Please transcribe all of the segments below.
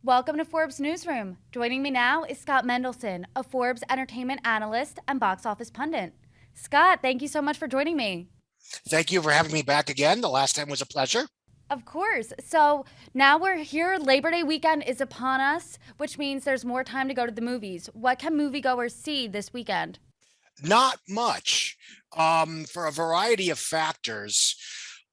Welcome to Forbes Newsroom. Joining me now is Scott Mendelson, a Forbes entertainment analyst and box office pundit. Scott, thank you so much for joining me. Thank you for having me back again. The last time was a pleasure. Of course. So now we're here. Labor Day weekend is upon us, which means there's more time to go to the movies. What can moviegoers see this weekend? Not much for a variety of factors.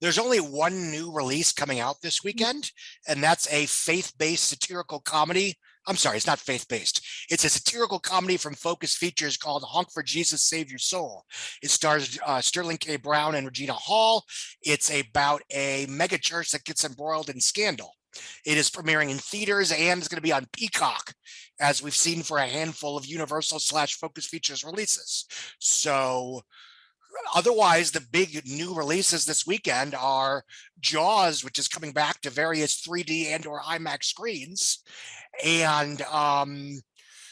There's only one new release coming out this weekend, and that's a faith-based satirical comedy. I'm sorry, it's not faith-based. It's a satirical comedy from Focus Features called Honk for Jesus, Save Your Soul. It stars Sterling K. Brown and Regina Hall. It's about a megachurch that gets embroiled in scandal. It is premiering in theaters and it's going to be on Peacock, as we've seen for a handful of Universal / Focus Features releases. So otherwise, the big new releases this weekend are Jaws, which is coming back to various 3D and or IMAX screens, and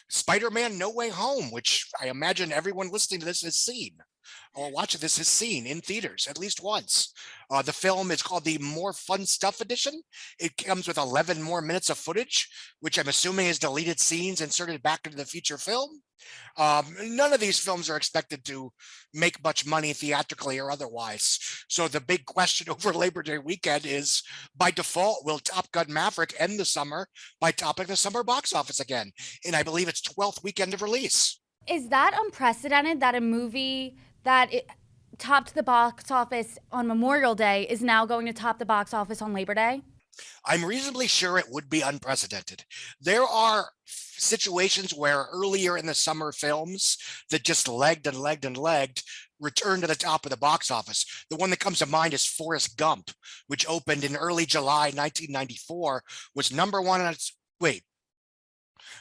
Spider-Man No Way Home, which I imagine everyone listening to this has seen or watching this has seen in theaters at least once. The film is called the More Fun Stuff Edition. It comes with 11 more minutes of footage, which I'm assuming is deleted scenes inserted back into the feature film. None of these films are expected to make much money theatrically or otherwise. So the big question over Labor Day weekend is, by default, will Top Gun Maverick end the summer by topping the summer box office again? And I believe it's 12th weekend of release. Is that unprecedented that a movie that topped the box office on Memorial Day is now going to top the box office on Labor Day? I'm reasonably sure it would be unprecedented. There are situations where earlier in the summer films that just legged and legged and legged return to the top of the box office. The one that comes to mind is Forrest Gump, which opened in early July 1994, was number one on its, wait,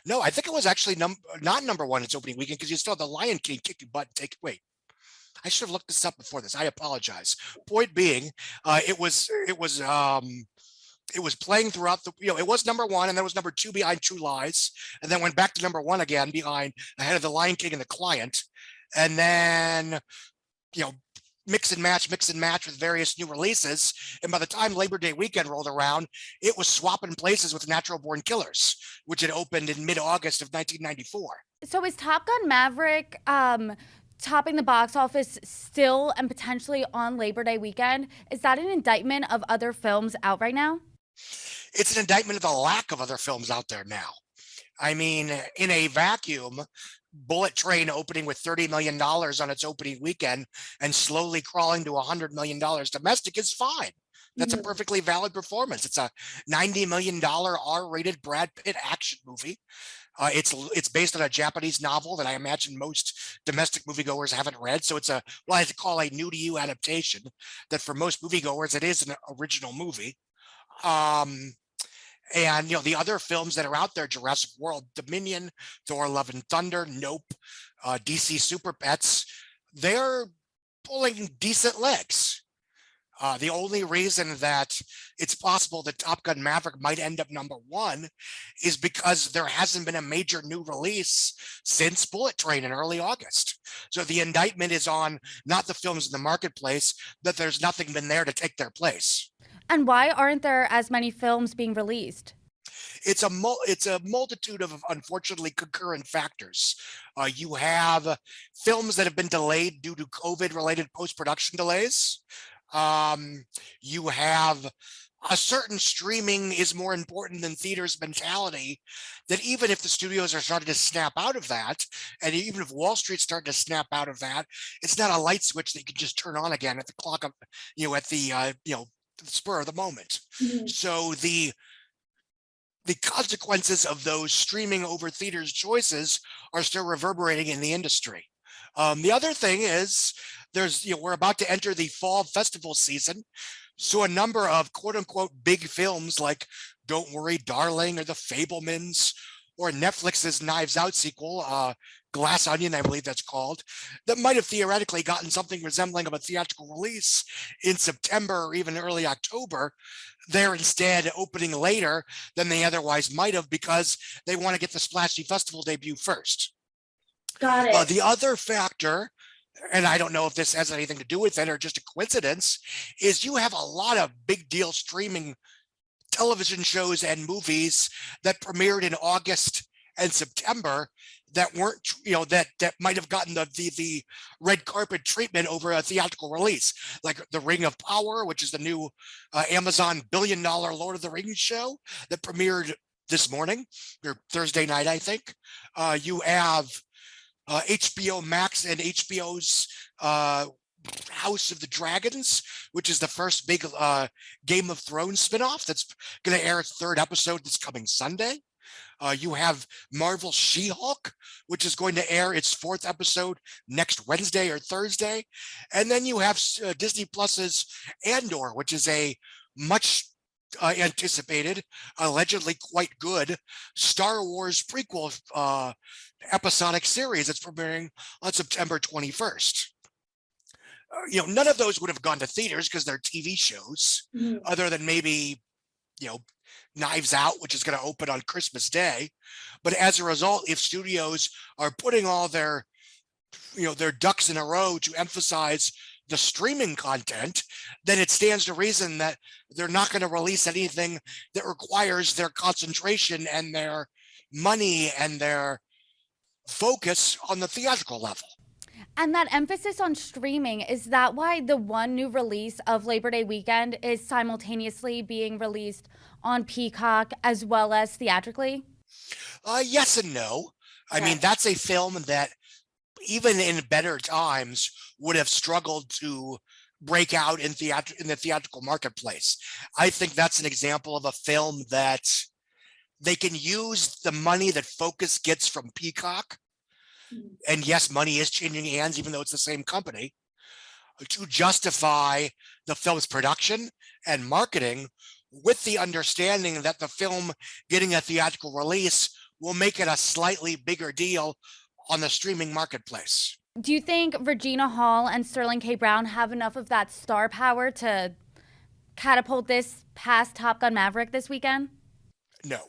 no, I think it was actually not number one its opening weekend, because you still have The Lion King kick your butt and take, wait, I should have looked this up before this. I apologize. Point being, it was playing throughout it was number one, and then it was number two behind True Lies, and then went back to number one again behind ahead of The Lion King and The Client, and then, you know, mix and match with various new releases. And by the time Labor Day weekend rolled around, it was swapping places with Natural Born Killers, which had opened in mid-August of 1994. So is Top Gun Maverick topping the box office still and potentially on Labor Day weekend? Is that an indictment of other films out right now? It's an indictment of the lack of other films out there now. I mean, in a vacuum, Bullet Train opening with $30 million on its opening weekend and slowly crawling to $100 million domestic is fine. That's a perfectly valid performance. It's a $90 million R-rated Brad Pitt action movie. It's based on a Japanese novel that I imagine most domestic moviegoers haven't read. So it's what I call a new to you adaptation that for most moviegoers, it is an original movie. And the other films that are out there: Jurassic World Dominion, Thor Love and Thunder, Nope, DC Super Pets, they're pulling decent legs. The only reason that it's possible that Top Gun Maverick might end up number one is because there hasn't been a major new release since Bullet Train in early August. So the indictment is on not the films in the marketplace, that there's nothing been there to take their place. And why aren't there as many films being released? It's a multitude of, unfortunately, concurrent factors. You have films that have been delayed due to COVID-related post-production delays. You have a certain streaming is more important than theaters mentality, that even if the studios are starting to snap out of that, and even if Wall Street's starting to snap out of that, it's not a light switch that you can just turn on again at the clock of, at the spur of the moment. So the consequences of those streaming over theaters choices are still reverberating in the industry. The other thing is we're about to enter the fall festival season. So a number of quote unquote big films like Don't Worry, Darling, or The Fablemans, or Netflix's Knives Out sequel, Glass Onion, I believe that's called, that might have theoretically gotten something resembling of a theatrical release in September or even early October. They're instead opening later than they otherwise might have, because they want to get the splashy festival debut first. Got it. The other factor, and I don't know if this has anything to do with it or just a coincidence, is you have a lot of big deal streaming television shows and movies that premiered in August and September that weren't, that might have gotten the red carpet treatment over a theatrical release, like The Ring of Power, which is the new Amazon billion-dollar Lord of the Rings show that premiered this morning or Thursday night, I think. You have HBO Max and HBO's House of the Dragons, which is the first big Game of Thrones spinoff that's going to air its third episode this coming Sunday. You have Marvel She-Hulk, which is going to air its fourth episode next Wednesday or Thursday. And then you have Disney Plus's Andor, which is a much anticipated, allegedly quite good Star Wars prequel episodic series that's premiering on September 21st. None of those would have gone to theaters because they're TV shows, other than maybe, Knives Out, which is going to open on Christmas Day. But as a result, if studios are putting all their ducks in a row to emphasize the streaming content, then it stands to reason that they're not going to release anything that requires their concentration and their money and their focus on the theatrical level. And that emphasis on streaming, is that why the one new release of Labor Day weekend is simultaneously being released on Peacock as well as theatrically? Yes and no. I mean, that's a film that even in better times would have struggled to break out in the theatrical marketplace. I think that's an example of a film that they can use the money that Focus gets from Peacock. And yes, money is changing hands, even though it's the same company, to justify the film's production and marketing, with the understanding that the film getting a theatrical release will make it a slightly bigger deal on the streaming marketplace. Do you think Regina Hall and Sterling K. Brown have enough of that star power to catapult this past Top Gun Maverick this weekend? No.